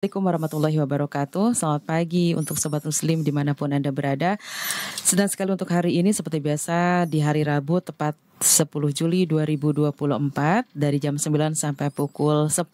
Assalamualaikum warahmatullahi wabarakatuh. Selamat pagi untuk Sobat Muslim dimanapun Anda berada. Senang sekali untuk hari ini seperti biasa di hari Rabu tepat 10 Juli 2024 dari jam 9 sampai pukul 10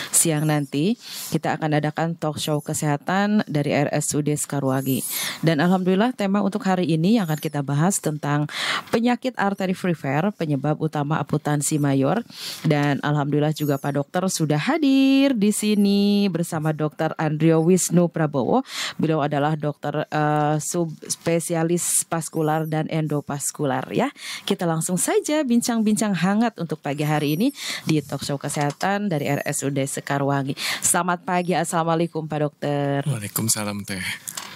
siang nanti kita akan adakan talk show kesehatan dari RSUD Sekarwangi. Dan alhamdulillah tema untuk hari ini yang akan kita bahas tentang penyakit arteri perifer, penyebab utama amputansi mayor. Dan alhamdulillah juga Pak Dokter sudah hadir di sini bersama Dr. Andrio Wisnu Prabowo. Beliau adalah dokter subspesialis vaskular dan endovaskular ya. Kita langsung saja bincang-bincang hangat untuk pagi hari ini di talk show kesehatan dari RSUD Sekarwangi. Selamat pagi, Assalamualaikum Pak Dokter. Waalaikumsalam Teh.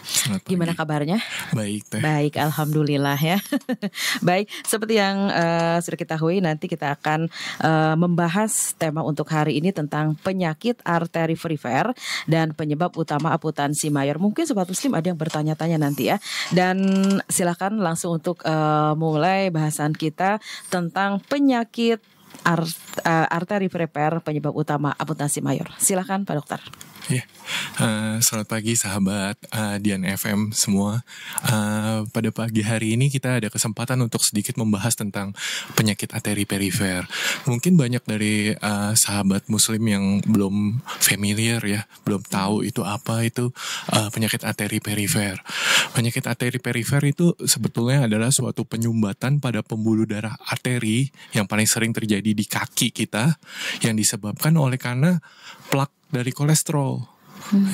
Selamat pagi. Gimana kabarnya? Baik Teh. Baik, alhamdulillah ya. Baik, seperti yang sudah kita ketahui, nanti kita akan membahas tema untuk hari ini tentang penyakit arteri perifer dan penyebab utama amputansi mayor. Mungkin Sobat Muslim ada yang bertanya-tanya nanti ya. Dan silakan langsung untuk mulai bahasan kita tentang penyakit arteri perifer penyebab utama amputansi mayor. Silakan Pak Dokter. Ya, selamat pagi sahabat Dian FM semua. Pada pagi hari ini kita ada kesempatan untuk sedikit membahas tentang penyakit arteri perifer. Mungkin banyak dari sahabat Muslim yang belum familiar ya, belum tahu itu apa itu penyakit arteri perifer. Penyakit arteri perifer itu sebetulnya adalah suatu penyumbatan pada pembuluh darah arteri yang paling sering terjadi di kaki kita yang disebabkan oleh karena plak dari kolesterol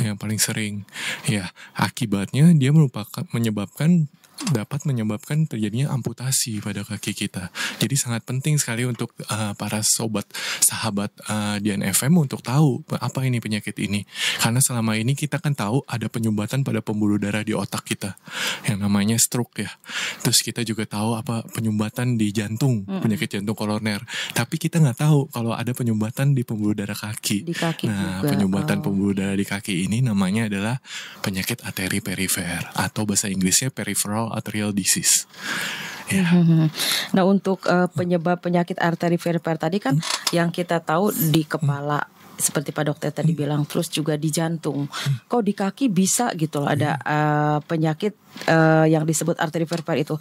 yang paling sering. Ya, akibatnya dia dapat menyebabkan terjadinya amputasi pada kaki kita. Jadi sangat penting sekali untuk para sahabat Dian FM untuk tahu apa ini penyakit ini. Karena selama ini kita kan tahu ada penyumbatan pada pembuluh darah di otak kita yang namanya stroke ya. Terus kita juga tahu apa penyumbatan di jantung, penyakit jantung koroner. Tapi kita nggak tahu kalau ada penyumbatan di pembuluh darah kaki. Di kaki nah, juga. Penyumbatan pembuluh darah di kaki ini namanya adalah penyakit arteri perifer atau bahasa Inggrisnya peripheral arterial disease. Ya. Nah untuk penyebab penyakit arteri perifer tadi kan yang kita tahu di kepala seperti Pak Dokter tadi bilang, terus juga di jantung. Kok di kaki bisa gitu loh ada penyakit yang disebut arteri perifer itu.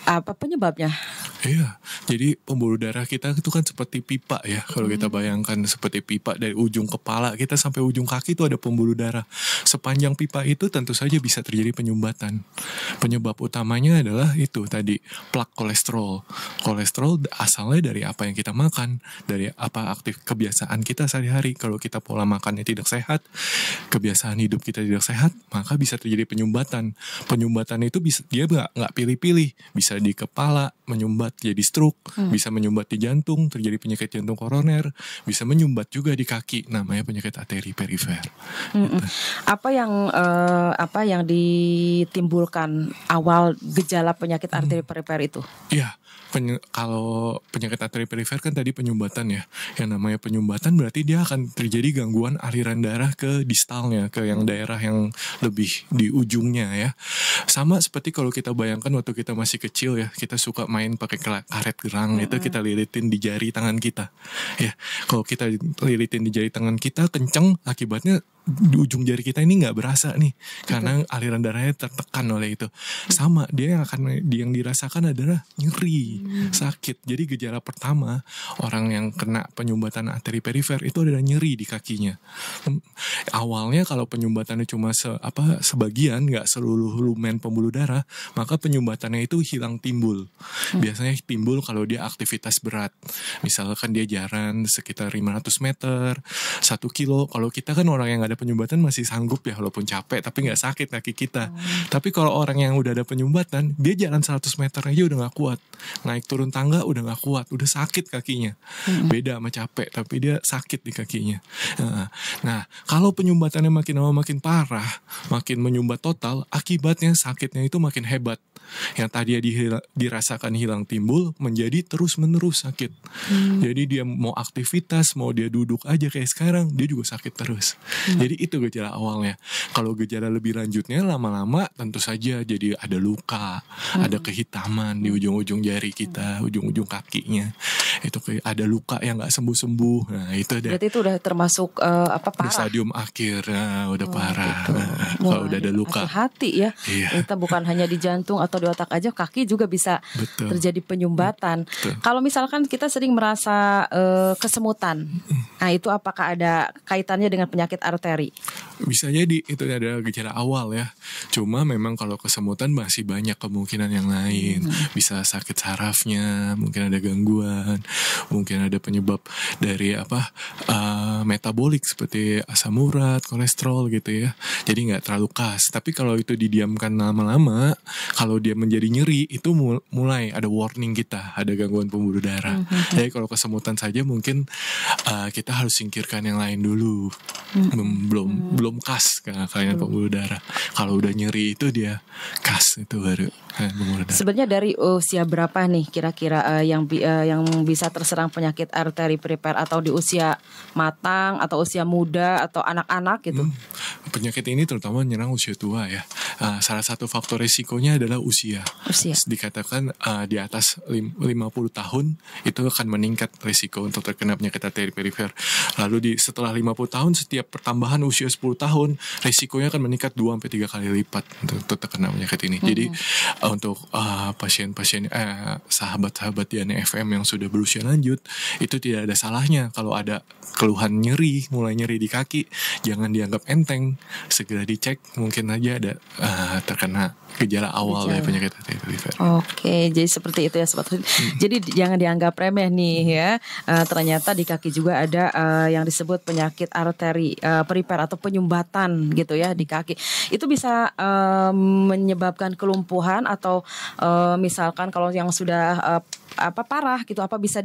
Apa penyebabnya? Iya, jadi pembuluh darah kita itu kan seperti pipa ya. Kalau kita bayangkan seperti pipa dari ujung kepala kita sampai ujung kaki itu ada pembuluh darah. Sepanjang pipa itu tentu saja bisa terjadi penyumbatan. Penyebab utamanya adalah itu tadi, plak kolesterol. Kolesterol asalnya dari apa yang kita makan, dari apa kebiasaan kita sehari-hari. Kalau kita pola makannya tidak sehat, kebiasaan hidup kita tidak sehat, maka bisa terjadi penyumbatan. Penyumbatan itu dia nggak pilih-pilih, bisa di kepala menyumbat jadi stroke, bisa menyumbat di jantung terjadi penyakit jantung koroner, bisa menyumbat juga di kaki namanya penyakit arteri perifer. Gitu. Apa yang ditimbulkan awal gejala penyakit arteri perifer itu? Iya. Kalau penyakit arteri perifer kan tadi penyumbatan ya. Yang namanya penyumbatan berarti dia akan terjadi gangguan aliran darah ke distalnya, ke yang daerah yang lebih di ujungnya ya. Sama seperti kalau kita bayangkan waktu kita masih kecil ya, kita suka main pakai karet gerang, itu kita lilitin di jari tangan kita. Ya, kalau kita lilitin di jari tangan kita kenceng, akibatnya di ujung jari kita ini nggak berasa nih karena aliran darahnya tertekan oleh itu. Sama dia yang dirasakan adalah nyeri, sakit. Jadi gejala pertama orang yang kena penyumbatan arteri perifer itu adalah nyeri di kakinya. Awalnya kalau penyumbatannya cuma sebagian, nggak seluruh lumen pembuluh darah, maka penyumbatannya itu hilang timbul. Biasanya timbul kalau dia aktivitas berat, misalkan dia jalan sekitar 500 meter, 1 kilo. Kalau kita kan orang yang nggak ada penyumbatan masih sanggup ya, walaupun capek tapi nggak sakit kaki kita. Tapi kalau orang yang udah ada penyumbatan, dia jalan 100 meter aja udah nggak kuat, naik turun tangga udah nggak kuat, udah sakit kakinya. Beda sama capek, tapi dia sakit di kakinya. Nah, kalau penyumbatannya makin lama makin parah, makin menyumbat total, akibatnya sakitnya itu makin hebat. Yang tadi dirasakan hilang timbul menjadi terus menerus sakit. Jadi dia mau aktivitas, mau dia duduk aja kayak sekarang, dia juga sakit terus. Jadi itu gejala awalnya. Kalau gejala lebih lanjutnya lama-lama tentu saja jadi ada luka, ada kehitaman di ujung-ujung jari kita, ujung-ujung kakinya. itu kayak ada luka yang nggak sembuh-sembuh. Nah itu ada. Berarti itu udah termasuk Di parah. stadium akhir, udah parah. Gitu. Kalau udah ada luka. Hati-hati ya. Iya. Kita bukan hanya di jantung atau di otak aja, kaki juga bisa Betul. terjadi penyumbatan. Betul. Kalau misalkan kita sering merasa kesemutan, nah itu apakah ada kaitannya dengan penyakit arteri? Bisa jadi itu ada gejala awal ya. Cuma memang kalau kesemutan masih banyak kemungkinan yang lain. Bisa sakit sarafnya, mungkin ada gangguan, mungkin ada penyebab dari metabolik seperti asam urat, kolesterol gitu ya. Jadi nggak terlalu khas. Tapi kalau itu didiamkan lama-lama, kalau dia menjadi nyeri itu mulai ada warning kita, ada gangguan pembuluh darah. Jadi kalau kesemutan saja mungkin kita harus singkirkan yang lain dulu. Belum khas kayaknya pembuluh darah. Kalau udah nyeri itu dia khas, itu baru pembuluh darah. Sebenarnya dari usia berapa nih kira-kira yang bisa terserang penyakit arteri perifer, atau di usia matang atau usia muda atau anak-anak gitu? Penyakit ini terutama menyerang usia tua ya. Salah satu faktor risikonya adalah usia. Dikatakan di atas 50 tahun itu akan meningkat risiko untuk terkena penyakit arteri perifer. Lalu setelah 50 tahun, setiap pertambahan usia 10 tahun risikonya akan meningkat 2-3 kali lipat untuk terkena penyakit ini. Jadi untuk pasien-pasien sahabat-sahabat di FM yang sudah berusia lanjut, itu tidak ada salahnya kalau ada keluhan nyeri, mulai nyeri di kaki, jangan dianggap enteng, segera dicek, mungkin aja ada terkena gejala awal dari penyakit arteri perifer. Oke, jadi seperti itu ya sobat. Jadi jangan dianggap remeh nih ya. Ternyata di kaki juga ada yang disebut penyakit arteri perifer atau penyumbatan gitu ya di kaki. Itu bisa menyebabkan kelumpuhan atau misalkan kalau yang sudah parah gitu, bisa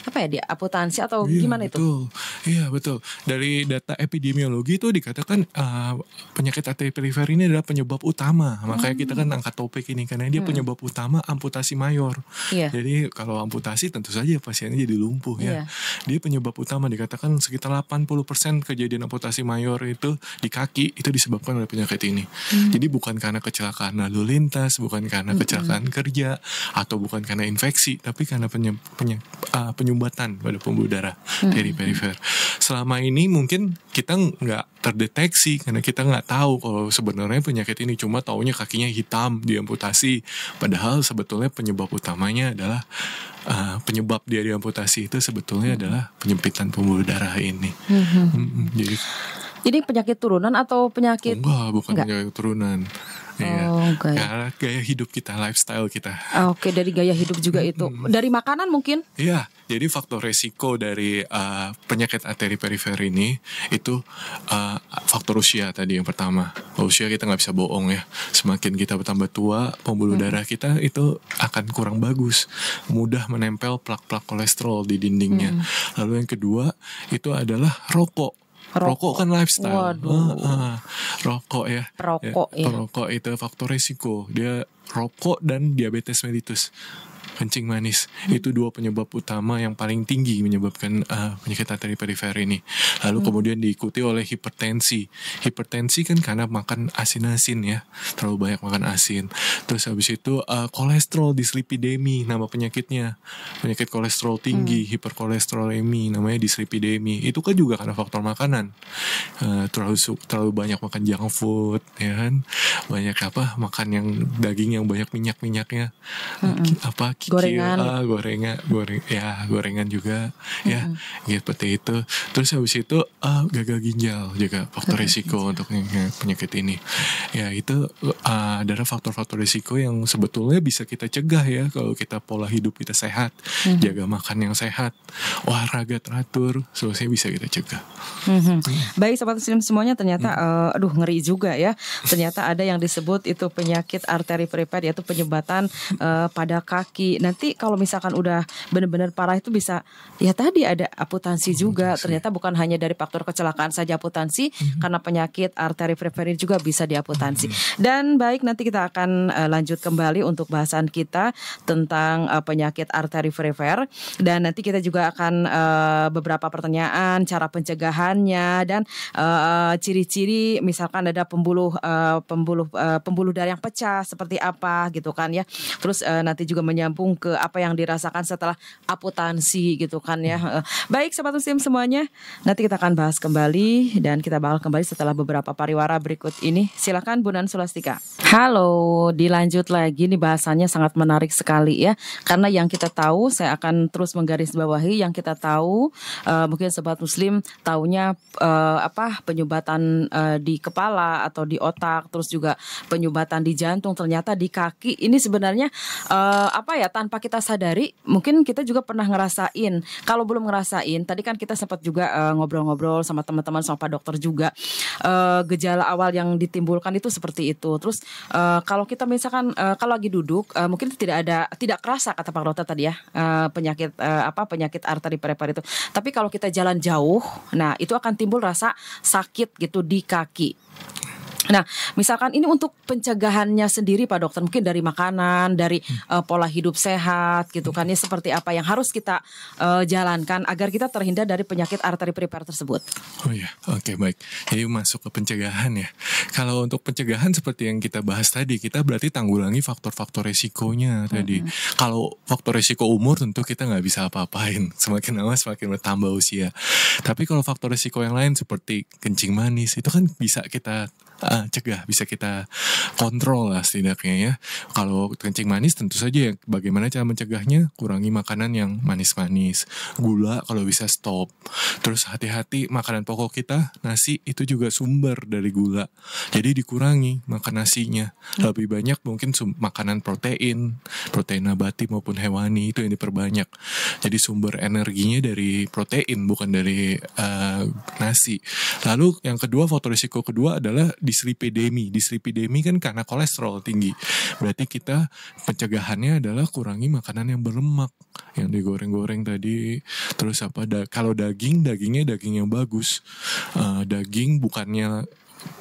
diamputasi atau gimana itu? Iya betul. Dari data epidemiologi itu dikatakan penyakit arteri perifer ini adalah penyebab utama. Makanya kita kan angkat topik ini karena dia penyebab utama amputasi mayor. Jadi kalau amputasi tentu saja pasiennya jadi lumpuh ya. Dia penyebab utama, dikatakan sekitar 80% kejadian amputasi mayor itu di kaki itu disebabkan oleh penyakit ini. Jadi bukan karena kecelakaan lalu lintas, bukan karena kecelakaan kerja, atau bukan karena infeksi, tapi karena penyumbatan pada pembuluh darah dari perifer. Selama ini mungkin kita nggak terdeteksi karena kita nggak tahu kalau sebenarnya penyakit ini, cuma taunya kakinya hitam diamputasi, padahal sebetulnya penyebab utamanya adalah penyebab dia diamputasi itu sebetulnya adalah penyempitan pembuluh darah ini. Jadi penyakit turunan atau penyakit? Bukan penyakit turunan. Karena gaya hidup kita, lifestyle kita. Oke, dari gaya hidup juga itu. Dari makanan mungkin? Iya, jadi faktor resiko dari penyakit arteri perifer ini itu faktor usia tadi yang pertama. Usia kita nggak bisa bohong ya. Semakin kita bertambah tua, pembuluh darah kita itu akan kurang bagus, mudah menempel plak-plak kolesterol di dindingnya. Lalu yang kedua itu adalah rokok. Rokok kan lifestyle. Rokok ya. Perokok itu faktor resiko. Dia rokok dan diabetes mellitus, kencing manis, itu dua penyebab utama yang paling tinggi menyebabkan penyakit arteri perifer ini. Lalu kemudian diikuti oleh hipertensi. Hipertensi kan karena makan asin-asin ya, terlalu banyak makan asin. Terus habis itu kolesterol dislipidemi, nama penyakitnya, penyakit kolesterol tinggi, hiperkolesterolemi, namanya dislipidemi. Itu kan juga karena faktor makanan, terlalu banyak makan junk food, ya kan, banyak makan yang daging yang banyak minyak-minyaknya, gorengan juga ya, seperti itu. Terus habis itu gagal ginjal juga faktor risiko untuk penyakit ini. Ya itu adalah faktor-faktor risiko yang sebetulnya bisa kita cegah ya kalau kita pola hidup kita sehat, jaga makan yang sehat, olahraga teratur, seharusnya bisa kita cegah. Baik sobat muslim semuanya, ternyata ngeri juga ya. Ternyata ada yang disebut itu penyakit arteri perifer, yaitu penyumbatan pada kaki. Nanti kalau misalkan udah benar-benar parah itu bisa ya tadi ada amputasi juga. Ternyata bukan hanya dari faktor kecelakaan saja amputasi, karena penyakit arteri perifer juga bisa diamputasi. Dan baik, nanti kita akan lanjut kembali untuk bahasan kita tentang penyakit arteri perifer, dan nanti kita juga akan beberapa pertanyaan, cara pencegahannya, dan ciri-ciri misalkan ada pembuluh pembuluh darah yang pecah seperti apa gitu kan ya. Terus nanti juga menyambung ke apa yang dirasakan setelah aputansi gitu kan ya. Baik Sobat Muslim semuanya, nanti kita akan bahas kembali dan kita bakal kembali setelah beberapa pariwara berikut ini. Silakan Bu Nan Sulastika. Halo, dilanjut lagi nih, bahasannya sangat menarik sekali ya. Karena yang kita tahu, saya akan terus menggarisbawahi yang kita tahu. Mungkin Sobat Muslim taunya penyumbatan di kepala atau di otak, terus juga penyumbatan di jantung, ternyata di kaki. Ini sebenarnya tanpa kita sadari, mungkin kita juga pernah ngerasain. Kalau belum ngerasain, tadi kan kita sempat juga ngobrol-ngobrol sama teman-teman, sama Pak Dokter juga, gejala awal yang ditimbulkan itu seperti itu. Terus kalau kita misalkan kalau lagi duduk, mungkin tidak kerasa kata Pak Dokter tadi ya, penyakit arteri perifer itu. Tapi kalau kita jalan jauh, nah itu akan timbul rasa sakit gitu di kaki. Nah, misalkan ini untuk pencegahannya sendiri Pak Dokter, mungkin dari makanan, dari pola hidup sehat gitu kan ya, seperti apa yang harus kita jalankan agar kita terhindar dari penyakit arteri perifer tersebut. Oh ya, oke, baik. Jadi masuk ke pencegahan ya. Kalau untuk pencegahan seperti yang kita bahas tadi, kita berarti tanggulangi faktor-faktor resikonya tadi. Kalau faktor resiko umur tentu kita nggak bisa apa-apain. Semakin lama semakin bertambah usia. Tapi kalau faktor resiko yang lain seperti kencing manis, itu kan bisa kita cegah, bisa kita kontrol lah setidaknya ya. Kalau kencing manis tentu saja ya, bagaimana cara mencegahnya? Kurangi makanan yang manis-manis, gula kalau bisa stop. Terus hati-hati makanan pokok kita, nasi itu juga sumber dari gula, jadi dikurangi makan nasinya. Lebih banyak mungkin makanan protein nabati maupun hewani, itu yang diperbanyak. Jadi sumber energinya dari protein, bukan dari nasi. Lalu yang kedua, faktor risiko kedua adalah dislipidemi. Dislipidemi kan karena kolesterol tinggi. Berarti kita pencegahannya adalah kurangi makanan yang berlemak, yang digoreng-goreng tadi. Terus kalau dagingnya daging yang bagus. Daging bukannya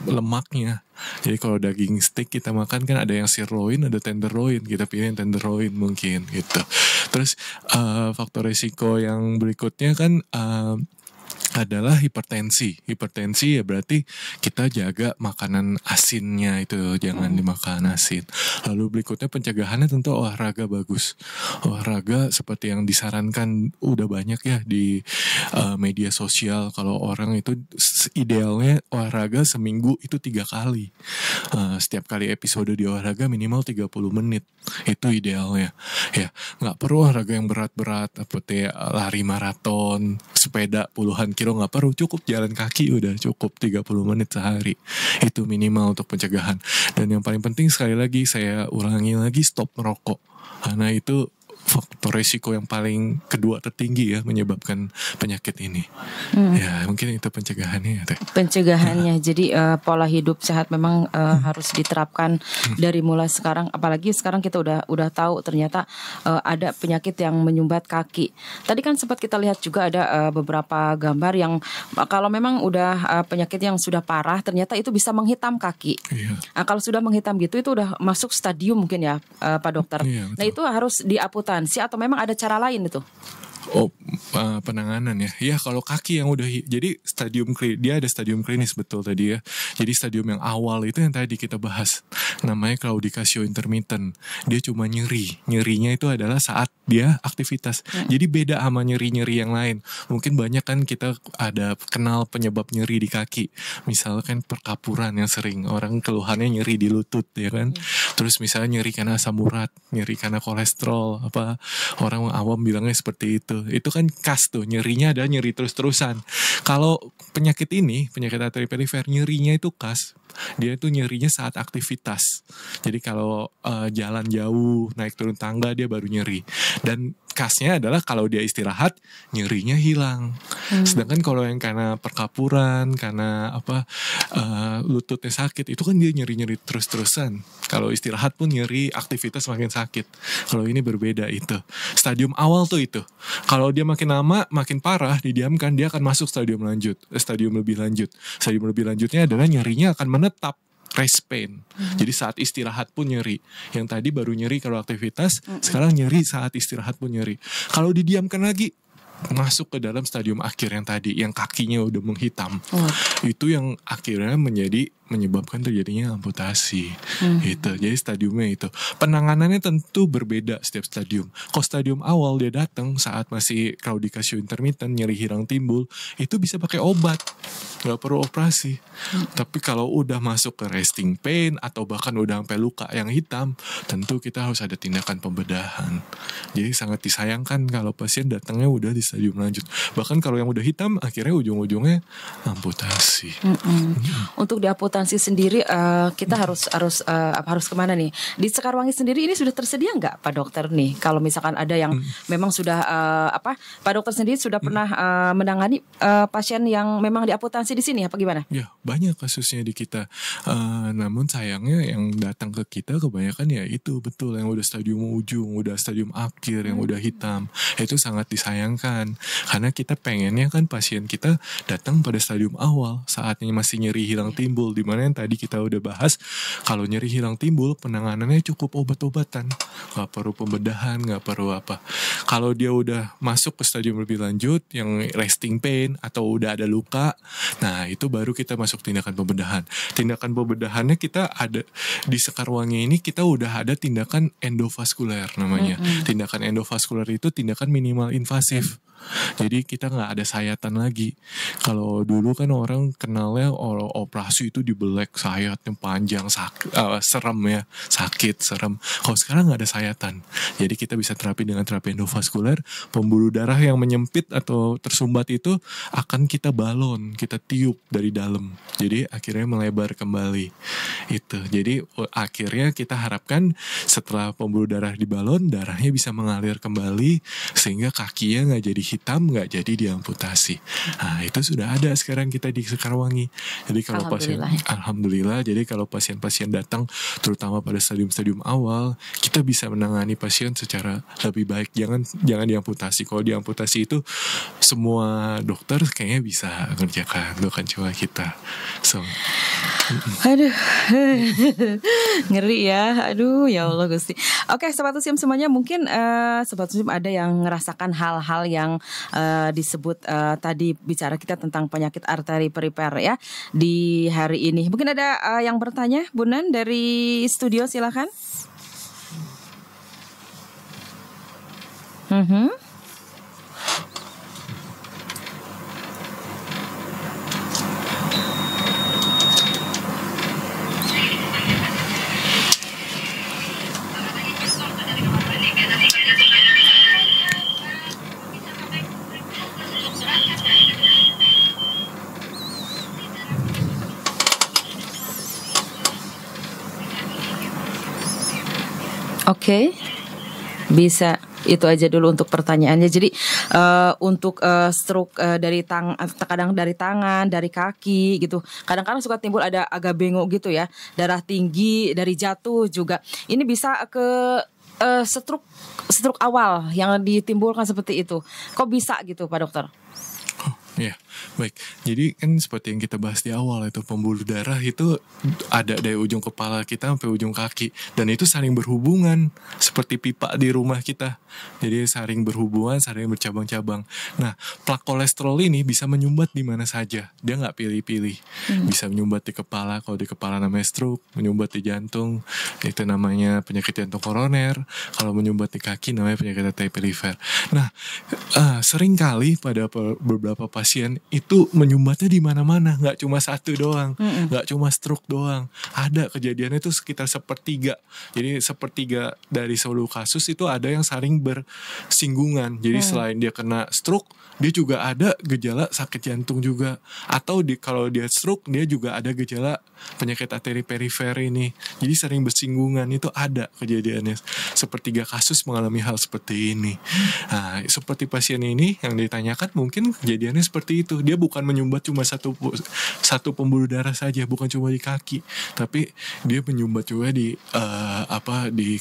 lemaknya. Jadi kalau daging steak kita makan kan ada yang sirloin, ada tenderloin. Kita pilih yang tenderloin mungkin gitu. Terus faktor risiko yang berikutnya kan adalah hipertensi. Hipertensi ya berarti kita jaga makanan asinnya itu, jangan dimakan asin. Lalu berikutnya pencegahannya tentu olahraga bagus. Olahraga seperti yang disarankan udah banyak ya di media sosial. Kalau orang itu idealnya olahraga seminggu itu 3 kali. Setiap kali episode di olahraga minimal 30 menit. Itu idealnya. Ya, nggak perlu olahraga yang berat-berat seperti lari maraton, sepeda puluhan kilo, nggak perlu, cukup jalan kaki udah cukup 30 menit sehari. Itu minimal untuk pencegahan. Dan yang paling penting sekali lagi saya ulangi lagi, stop merokok. Karena itu faktor resiko yang paling kedua tertinggi ya menyebabkan penyakit ini. Ya mungkin itu pencegahannya ya Teh. Pencegahannya jadi pola hidup sehat memang harus diterapkan dari mulai sekarang. Apalagi sekarang kita udah tahu ternyata ada penyakit yang menyumbat kaki. Tadi kan sempat kita lihat juga ada beberapa gambar yang kalau memang udah penyakit yang sudah parah ternyata itu bisa menghitam kaki. Iya. Kalau sudah menghitam gitu itu udah masuk stadium mungkin ya Pak Dokter. Iya, nah itu harus diamputasi atau memang ada cara lain itu? Penanganan ya. Ya kalau kaki yang udah jadi dia ada stadium klinis betul tadi ya. Jadi stadium yang awal itu yang tadi kita bahas. Namanya claudication intermittent. Dia cuma nyeri. Nyerinya itu adalah saat dia aktivitas. Jadi beda sama nyeri-nyeri yang lain. Mungkin banyak kan kita ada kenal penyebab nyeri di kaki. Misalkan perkapuran yang sering orang keluhannya nyeri di lutut ya kan. Terus misalnya nyeri karena asam urat, nyeri karena kolesterol, orang awam bilangnya seperti itu. Itu kan khas tuh, nyerinya ada nyeri terus-terusan. Kalau penyakit arteri perifer, nyerinya itu khas. Dia itu nyerinya saat aktivitas. Jadi kalau jalan jauh, naik turun tangga dia baru nyeri. Dan khasnya adalah kalau dia istirahat nyerinya hilang. Sedangkan kalau yang karena perkapuran, karena lututnya sakit, itu kan dia nyeri-nyeri terus-terusan. Kalau istirahat pun nyeri, aktivitas makin sakit. Kalau ini berbeda itu. Stadium awal tuh itu. Kalau dia makin lama, makin parah, didiamkan, dia akan masuk stadium lebih lanjut. Stadium lebih lanjutnya adalah nyerinya akan menetap. Rest pain. Jadi saat istirahat pun nyeri. Yang tadi baru nyeri kalau aktivitas, sekarang nyeri saat istirahat pun nyeri. Kalau didiamkan lagi, masuk ke dalam stadium akhir yang tadi, yang kakinya udah menghitam. Itu yang akhirnya menjadi menyebabkan terjadinya amputasi. Gitu. Jadi stadiumnya itu. Penanganannya tentu berbeda setiap stadium. Kalau stadium awal dia datang saat masih claudication intermittent, nyeri hilang timbul, itu bisa pakai obat, nggak perlu operasi. Tapi kalau udah masuk ke resting pain atau bahkan udah sampai luka yang hitam, tentu kita harus ada tindakan pembedahan. Jadi sangat disayangkan kalau pasien datangnya udah di stadium lanjut. Bahkan kalau yang udah hitam, akhirnya ujung-ujungnya amputasi. Untuk di amputasi sendiri kita harus kemana nih? Di Sekarwangi sendiri ini sudah tersedia nggak Pak Dokter nih? Kalau misalkan ada yang memang sudah Pak Dokter sendiri sudah pernah menangani pasien yang memang diamputasi di sini apa gimana? Ya banyak kasusnya di kita. Namun sayangnya yang datang ke kita kebanyakan ya itu betul yang udah stadium ujung, udah stadium akhir, yang udah hitam. Itu sangat disayangkan karena kita pengennya kan pasien kita datang pada stadium awal saatnya masih nyeri hilang timbul, dimana yang tadi kita udah bahas kalau nyeri hilang timbul penanganannya cukup obat-obatan, nggak perlu pembedahan, nggak perlu apa. Kalau dia udah masuk ke stadium lebih lanjut yang resting pain atau udah ada luka, nah itu baru kita masuk tindakan pembedahan. Tindakan pembedahannya kita ada di Sekarwangi ini, kita udah ada tindakan endovaskuler namanya. Tindakan endovaskuler itu tindakan minimal invasif. Jadi kita nggak ada sayatan lagi. Kalau dulu kan orang kenalnya operasi itu dibelek sayatnya panjang, serem ya, sakit, serem. Kalau sekarang nggak ada sayatan. Jadi kita bisa terapi dengan terapi endovaskuler. Pembuluh darah yang menyempit atau tersumbat itu akan kita balon, kita tiup dari dalam. Jadi akhirnya melebar kembali. Itu. Jadi akhirnya kita harapkan setelah pembuluh darah di balon, darahnya bisa mengalir kembali sehingga kakinya nggak jadi hitam, nggak jadi diamputasi. Nah itu sudah ada sekarang kita di Sekarwangi. Jadi kalau alhamdulillah, jadi kalau pasien-pasien datang terutama pada stadium-stadium awal, kita bisa menangani pasien secara lebih baik. Jangan diamputasi. Kalau diamputasi itu semua dokter kayaknya bisa mengerjakan, bukan cuma kita. Aduh, ngeri ya. Aduh, ya Allah Gusti. Oke, Sobat Usim semuanya, mungkin Sobat Usim ada yang ngerasakan hal-hal yang disebut tadi bicara kita tentang penyakit arteri perifer ya di hari ini. Mungkin ada yang bertanya, Bu Nan dari studio, silakan. Oke, bisa itu aja dulu untuk pertanyaannya. Jadi untuk stroke kadang dari tangan, dari kaki gitu. Kadang-kadang suka timbul ada agak bengok gitu ya. Darah tinggi dari jatuh juga. Ini bisa ke stroke awal yang ditimbulkan seperti itu. Kok bisa gitu Pak Dokter? Ya, baik. Jadi kan seperti yang kita bahas di awal itu, pembuluh darah itu ada dari ujung kepala kita sampai ujung kaki, dan itu saling berhubungan seperti pipa di rumah kita. Jadi saling berhubungan, saling bercabang-cabang. Nah, plak kolesterol ini bisa menyumbat di mana saja. Dia nggak pilih-pilih. Bisa menyumbat di kepala, kalau di kepala namanya stroke, menyumbat di jantung, itu namanya penyakit jantung koroner. Kalau menyumbat di kaki namanya penyakit arteri perifer. Nah, seringkali pada beberapa pasien itu menyumbatnya di mana-mana, nggak cuma satu doang, nggak cuma stroke doang. Ada kejadiannya itu sekitar sepertiga. Jadi sepertiga dari seluruh kasus itu ada yang saling bersinggungan. Jadi selain dia kena stroke, dia juga ada gejala sakit jantung juga. Atau kalau dia stroke, dia juga ada gejala penyakit arteri perifer ini. Jadi sering bersinggungan, itu ada kejadiannya. Sepertiga kasus mengalami hal seperti ini. Nah, seperti pasien ini yang ditanyakan mungkin kejadiannya seperti itu. Dia bukan menyumbat cuma satu pembuluh darah saja, bukan cuma di kaki, tapi dia menyumbat juga di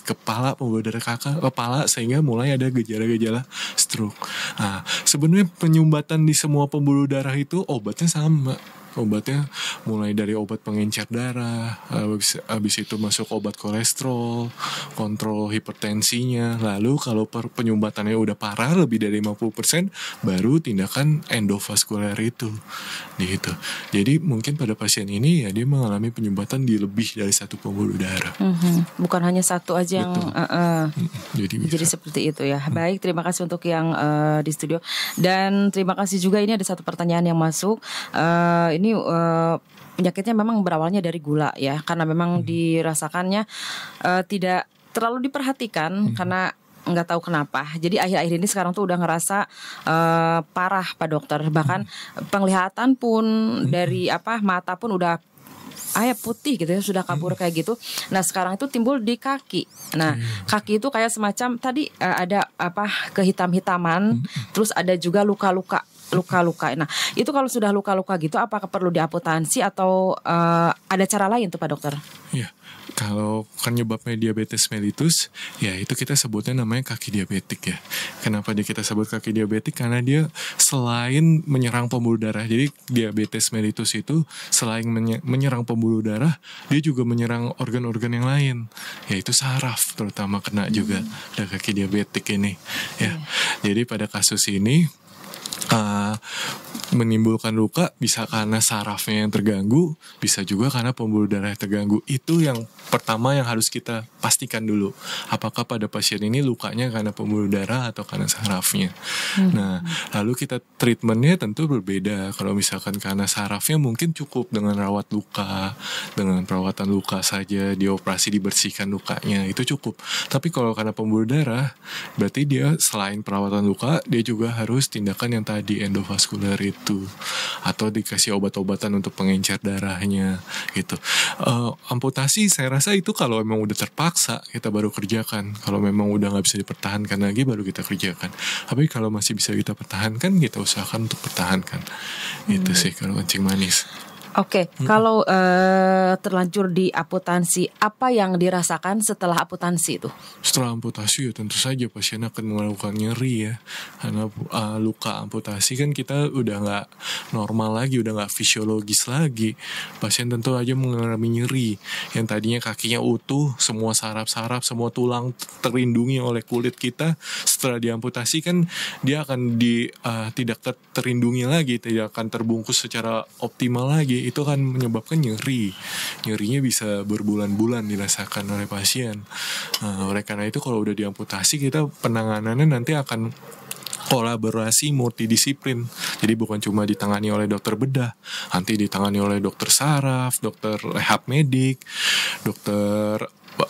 kepala, pembuluh darah kepala, sehingga mulai ada gejala-gejala stroke. Nah, sebenarnya penyumbatan di semua pembuluh darah itu obatnya sama. Obatnya mulai dari obat pengencer darah, habis itu masuk obat kolesterol, kontrol hipertensinya. Lalu kalau penyumbatannya udah parah lebih dari 50%, baru tindakan endovaskuler itu. Gitu. Jadi mungkin pada pasien ini ya dia mengalami penyumbatan di lebih dari satu pembuluh darah. Bukan hanya satu aja yang Jadi seperti itu ya. Baik, terima kasih untuk yang di studio. Dan terima kasih juga, ini ada satu pertanyaan yang masuk. Ini penyakitnya memang berawalnya dari gula ya, karena memang dirasakannya tidak terlalu diperhatikan karena nggak tahu kenapa. Jadi akhir-akhir ini sekarang tuh udah ngerasa parah Pak Dokter. Bahkan penglihatan pun dari mata pun udah putih gitu ya, sudah kabur kayak gitu. Nah sekarang itu timbul di kaki. Nah kaki itu kayak semacam tadi ada kehitam-hitaman, terus ada juga luka-luka. Nah itu kalau sudah luka-luka gitu, apakah perlu diamputasi atau ada cara lain tuh Pak Dokter? Ya, kalau penyebabnya diabetes mellitus, ya itu kita sebutnya namanya kaki diabetik ya. Kenapa kita sebut kaki diabetik? Karena dia selain menyerang pembuluh darah, jadi diabetes mellitus itu selain menyerang pembuluh darah, dia juga menyerang organ-organ yang lain, yaitu saraf terutama kena juga dari kaki diabetik ini. Ya, jadi pada kasus ini menimbulkan luka bisa karena sarafnya yang terganggu, bisa juga karena pembuluh darah yang terganggu. Itu yang pertama yang harus kita pastikan dulu, apakah pada pasien ini lukanya karena pembuluh darah atau karena sarafnya. Nah, lalu kita treatmentnya tentu berbeda. Kalau misalkan karena sarafnya mungkin cukup dengan rawat luka, dengan perawatan luka saja, dioperasi dibersihkan lukanya, itu cukup. Tapi kalau karena pembuluh darah, berarti dia selain perawatan luka, dia juga harus tindakan yang tadi endovaskuler itu, atau dikasih obat-obatan untuk pengencer darahnya gitu. Amputasi saya rasa itu kalau memang udah terpaksa kita baru kerjakan. Kalau memang udah nggak bisa dipertahankan lagi baru kita kerjakan. Tapi kalau masih bisa kita pertahankan, kita usahakan untuk pertahankan. Itu sih kalau kencing manis. Oke, kalau terlanjur di amputasi, apa yang dirasakan setelah amputasi itu? Setelah amputasi ya tentu saja pasien akan melakukan nyeri ya. Karena luka amputasi kan kita udah nggak normal lagi, udah nggak fisiologis lagi. Pasien tentu aja mengalami nyeri. Yang tadinya kakinya utuh, semua saraf-saraf, semua tulang terlindungi oleh kulit kita. Setelah diamputasi kan dia akan tidak terlindungi lagi, tidak akan terbungkus secara optimal lagi. Itu kan menyebabkan nyeri. Nyerinya bisa berbulan-bulan dirasakan oleh pasien. Oleh karena itu kalau udah diamputasi, kita penanganannya nanti akan kolaborasi multidisiplin. Jadi bukan cuma ditangani oleh dokter bedah, nanti ditangani oleh dokter saraf, dokter rehab medik, dokter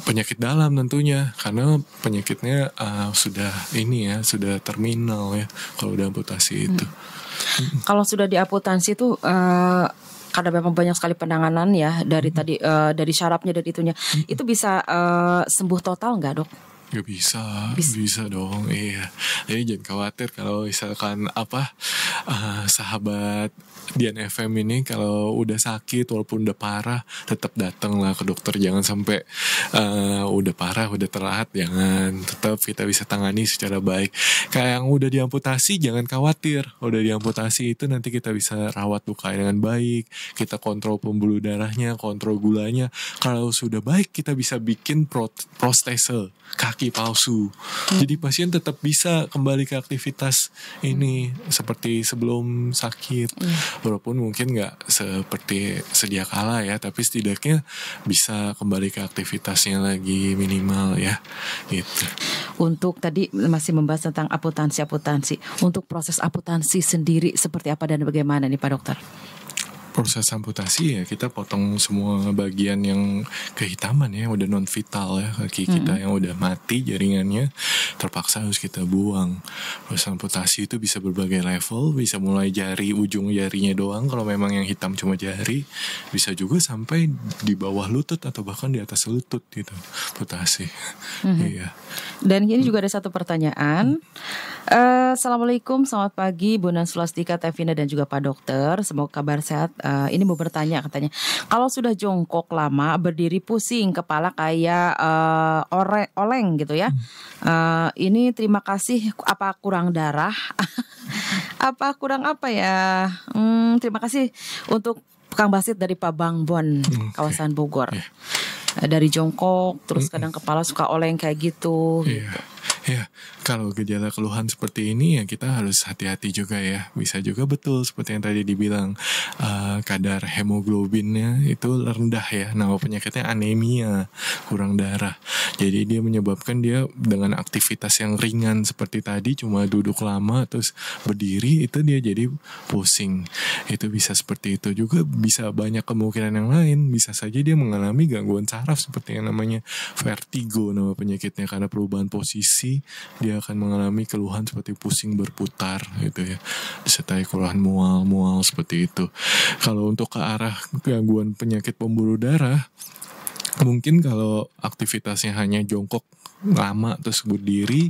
penyakit dalam tentunya, karena penyakitnya sudah terminal ya kalau udah amputasi itu. Kalau sudah diamputasi itu karena memang banyak sekali penanganan ya dari tadi dari syarafnya dari itunya, itu bisa sembuh total nggak dok? Gak bisa dong, iya. Jadi jangan khawatir kalau misalkan sahabat Dian FM ini kalau udah sakit walaupun udah parah, tetap datang lah ke dokter. Jangan sampai udah parah, udah telat, jangan. Tetap kita bisa tangani secara baik. Kayak yang udah diamputasi, jangan khawatir. Udah diamputasi itu nanti kita bisa rawat luka dengan baik, kita kontrol pembuluh darahnya, kontrol gulanya. Kalau sudah baik, kita bisa bikin protese kaki palsu. Jadi pasien tetap bisa kembali ke aktivitas ini seperti sebelum sakit. Walaupun mungkin nggak seperti sedia kala ya, tapi setidaknya bisa kembali ke aktivitasnya lagi minimal ya. Gitu. Untuk tadi masih membahas tentang amputasi. Untuk proses amputasi sendiri seperti apa dan bagaimana nih Pak Dokter? Proses amputasi ya kita potong semua bagian yang kehitaman ya, udah non vital ya, kaki kita yang udah mati jaringannya, terpaksa harus kita buang. Proses amputasi itu bisa berbagai level, bisa mulai ujung jarinya doang kalau memang yang hitam cuma jari, bisa juga sampai di bawah lutut atau bahkan di atas lutut gitu amputasi. Iya. Dan ini juga ada satu pertanyaan. Assalamualaikum, selamat pagi Bu Naslastika, Tevina dan juga Pak Dokter. Semoga kabar sehat. Ini mau bertanya katanya, kalau sudah jongkok lama, berdiri pusing, kepala kayak oleng gitu ya. Ini terima kasih, apa kurang darah? Apa kurang apa ya? Terima kasih untuk Kang Basit dari Pabangbon, kawasan Bogor. Dari jongkok, terus kadang kepala suka oleng kayak gitu. Ya, kalau gejala keluhan seperti ini ya kita harus hati-hati juga ya. Bisa juga betul seperti yang tadi dibilang kadar hemoglobinnya itu rendah ya. Nama penyakitnya anemia, kurang darah. Jadi dia menyebabkan dia dengan aktivitas yang ringan seperti tadi cuma duduk lama terus berdiri itu dia jadi pusing. Itu bisa seperti itu juga, bisa banyak kemungkinan yang lain. Bisa saja dia mengalami gangguan saraf seperti yang namanya vertigo nama penyakitnya, karena perubahan posisi dia akan mengalami keluhan seperti pusing berputar gitu ya, disertai keluhan mual seperti itu. Kalau untuk ke arah gangguan penyakit pembuluh darah, mungkin kalau aktivitasnya hanya jongkok lama terus berdiri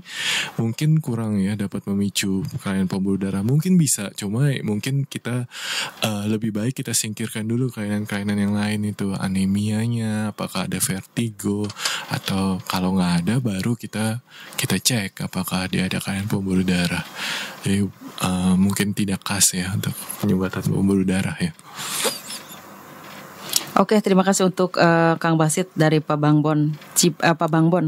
mungkin kurang ya dapat memicu kelainan pembuluh darah. Mungkin bisa, cuma mungkin kita lebih baik kita singkirkan dulu kelainan-kelainan yang lain itu, anemianya, apakah ada vertigo, atau kalau nggak ada baru kita cek apakah dia ada kelainan pembuluh darah. Jadi mungkin tidak khas ya untuk penyumbatan pembuluh darah ya. Oke, terima kasih untuk Kang Basit dari Pabangbon,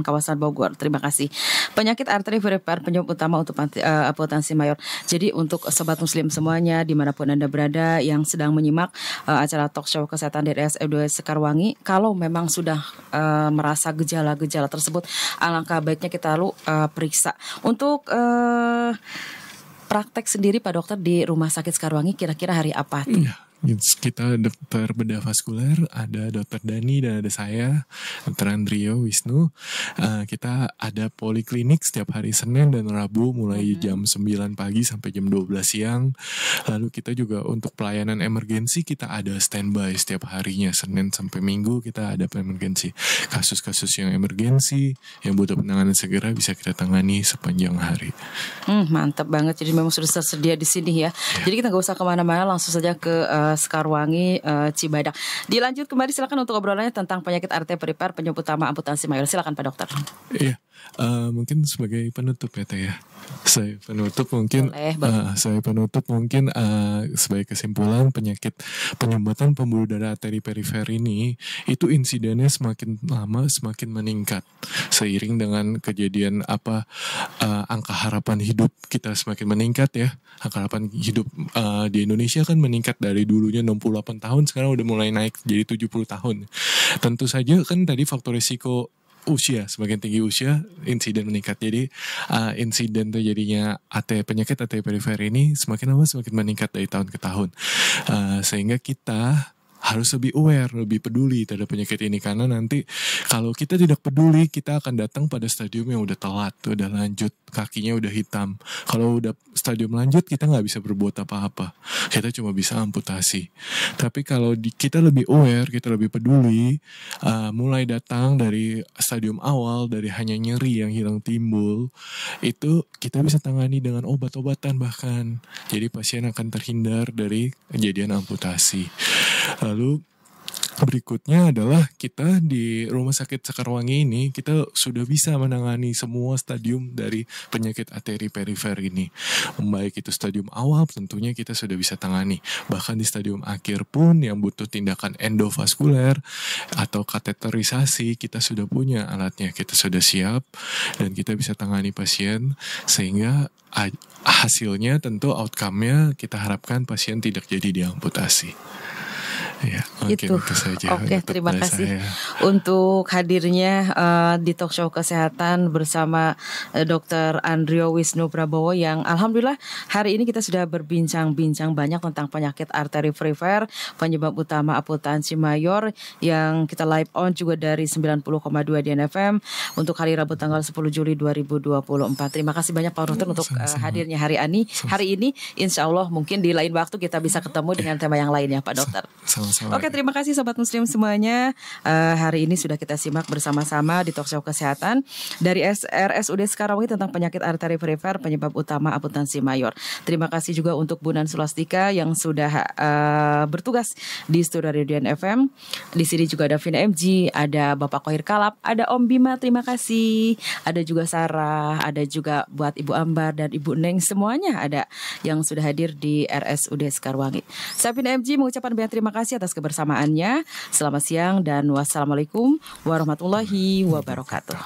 kawasan Bogor. Terima kasih. Penyakit arteri perifer penyebab utama untuk apotansi mayor. Jadi untuk sobat muslim semuanya dimanapun Anda berada yang sedang menyimak acara talk show kesehatan dari RSUD Sekarwangi, kalau memang sudah merasa gejala-gejala tersebut, alangkah baiknya kita lalu periksa. Untuk praktek sendiri Pak Dokter di Rumah Sakit Sekarwangi kira-kira hari apa? Kita dokter bedah vaskuler, ada dokter Dani dan ada saya, dokter Andrio Wisnu. Kita ada poliklinik setiap hari Senin dan Rabu mulai jam 9 pagi sampai jam 12 siang. Lalu kita juga untuk pelayanan emergensi kita ada standby setiap harinya, Senin sampai Minggu kita ada emergensi. Kasus-kasus yang emergensi yang butuh penanganan segera bisa kita tangani sepanjang hari. Mantap banget, jadi memang sudah tersedia di sini ya. Jadi kita nggak usah kemana-mana, langsung saja ke Sekarwangi, Cibadak. Dilanjut kembali, silakan untuk obrolannya tentang penyakit arteri perifer penyebab utama amputasi mayor. Silakan Pak Dokter. Iya, mungkin sebagai penutup ya Teh ya. Saya penutup mungkin sebagai kesimpulan penyumbatan pembuluh darah arteri perifer ini itu insidennya semakin lama semakin meningkat seiring dengan kejadian angka harapan hidup kita semakin meningkat ya. Angka harapan hidup di Indonesia kan meningkat dari dulunya 68 tahun sekarang udah mulai naik jadi 70 tahun. Tentu saja kan tadi faktor risiko usia, semakin tinggi usia insiden meningkat. Jadi insiden terjadinya penyakit arteri perifer ini semakin lama semakin meningkat dari tahun ke tahun. Sehingga kita harus lebih aware, lebih peduli terhadap penyakit ini, karena nanti kalau kita tidak peduli kita akan datang pada stadium yang udah telat, udah lanjut, kakinya udah hitam. Kalau udah stadium lanjut kita nggak bisa berbuat apa-apa, kita cuma bisa amputasi. Tapi kalau kita lebih aware, kita lebih peduli, mulai datang dari stadium awal, dari hanya nyeri yang hilang timbul, itu kita bisa tangani dengan obat-obatan bahkan. Jadi pasien akan terhindar dari kejadian amputasi. Lalu berikutnya adalah kita di Rumah Sakit Sekarwangi ini kita sudah bisa menangani semua stadium dari penyakit arteri perifer ini. Baik itu stadium awal tentunya kita sudah bisa tangani. Bahkan di stadium akhir pun yang butuh tindakan endovaskuler atau kateterisasi kita sudah punya alatnya, kita sudah siap dan kita bisa tangani pasien sehingga hasilnya tentu outcome-nya kita harapkan pasien tidak jadi diamputasi. Ya, itu saja. Oke, terima kasih untuk hadirnya di talk show kesehatan bersama Dr. Andrio Wisnu Prabowo yang alhamdulillah hari ini kita sudah berbincang-bincang banyak tentang penyakit arteri perifer penyebab utama amputasi mayor yang kita live on juga dari 90,2 di NFM untuk hari Rabu tanggal 10 Juli 2024. Terima kasih banyak Pak Dokter untuk hadirnya hari ini. Insya Allah mungkin di lain waktu kita bisa ketemu dengan tema yang lain ya Pak Dokter. Oke, terima kasih Sobat Muslim semuanya. Hari ini sudah kita simak bersama-sama di talk show kesehatan dari RSUD Sekarwangi tentang penyakit arteri perifer penyebab utama amputasi mayor. Terima kasih juga untuk Bu Nan Sulastika yang sudah bertugas di studio Radio FM. Di sini juga ada Vina MG, ada Bapak Kohir Kalap, ada Om Bima, terima kasih. Ada juga Sarah, ada juga buat Ibu Ambar dan Ibu Neng, semuanya ada yang sudah hadir di RSUD Sekarwangi. Saya Vina MG mengucapkan banyak terima kasih kasih atas kebersamaannya. Selamat siang dan wassalamualaikum warahmatullahi wabarakatuh.